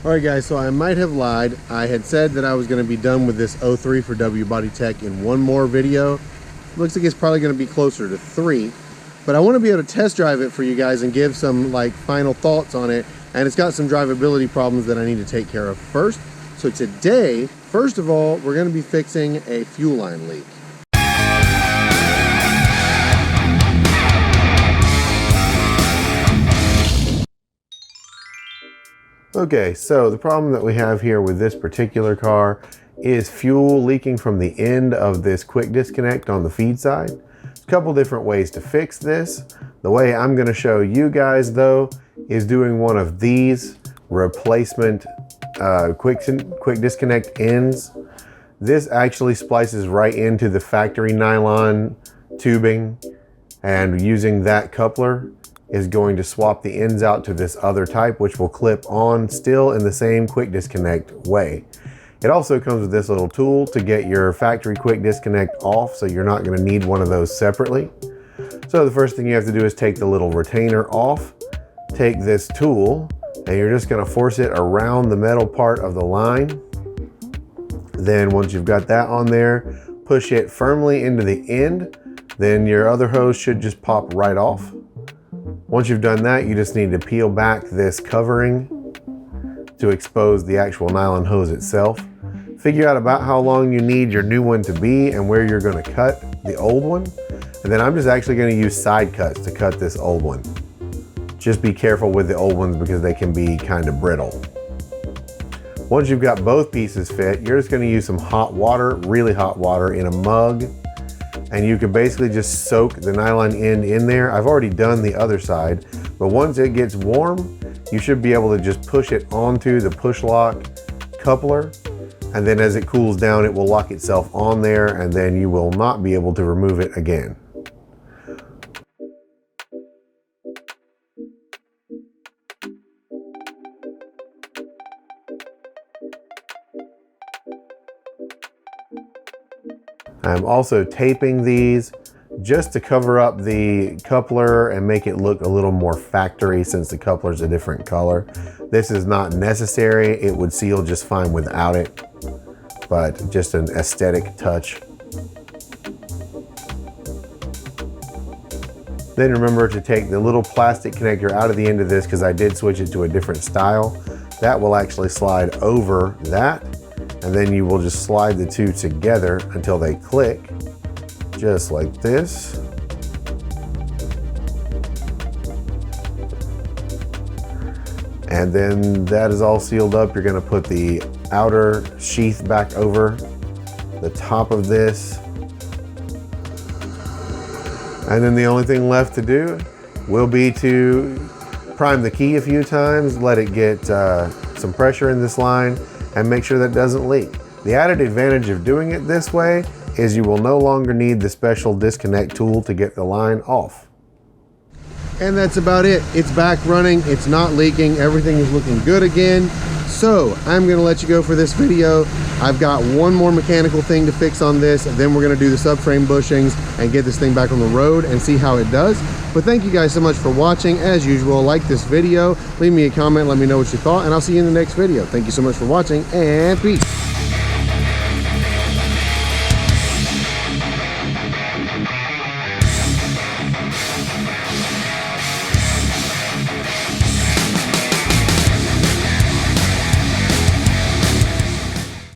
Alright guys, so I might have lied. I had said that I was going to be done with this 03 for W Body Tech in one more video. Looks like it's probably going to be closer to 3. But I want to be able to test drive it for you guys and give some like final thoughts on it. And it's got some drivability problems that I need to take care of first. So today, first of all, we're going to be fixing a fuel line leak. Okay, so the problem that we have here with this particular car is fuel leaking from the end of this quick disconnect on the feed side. There's a couple different ways to fix this. The way I'm going to show you guys though is doing one of these replacement quick disconnect ends. This actually splices right into the factory nylon tubing, and using that coupler is going to swap the ends out to this other type, which will clip on still in the same quick disconnect way. It also comes with this little tool to get your factory quick disconnect off, so you're not going to need one of those separately. So the first thing you have to do is take the little retainer off, take this tool, and you're just going to force it around the metal part of the line. Then once you've got that on there, push it firmly into the end, then your other hose should just pop right off. Once you've done that, you just need to peel back this covering to expose the actual nylon hose itself. Figure out about how long you need your new one to be and where you're going to cut the old one. And then I'm just actually going to use side cuts to cut this old one. Just be careful with the old ones because they can be kind of brittle. Once you've got both pieces fit, you're just going to use some hot water, really hot water, in a mug. And you can basically just soak the nylon end in there. I've already done the other side, but once it gets warm, you should be able to just push it onto the push lock coupler. And then as it cools down, it will lock itself on there, and then you will not be able to remove it again. I'm also taping these just to cover up the coupler and make it look a little more factory, since the coupler is a different color. This is not necessary. It would seal just fine without it, but just an aesthetic touch. Then remember to take the little plastic connector out of the end of this, because I did switch it to a different style. That will actually slide over that. And then you will just slide the two together until they click, just like this. And then that is all sealed up. You're going to put the outer sheath back over the top of this. And then the only thing left to do will be to prime the key a few times, let it get some pressure in this line, and make sure that doesn't leak. The added advantage of doing it this way is you will no longer need the special disconnect tool to get the line off. And that's about it. It's back running, it's not leaking, everything is looking good again. So I'm gonna let you go for this video. I've got one more mechanical thing to fix on this, and then we're gonna do the subframe bushings and get this thing back on the road and see how it does. But thank you guys so much for watching. As usual, like this video, leave me a comment, let me know what you thought, and I'll see you in the next video. Thank you so much for watching, and peace.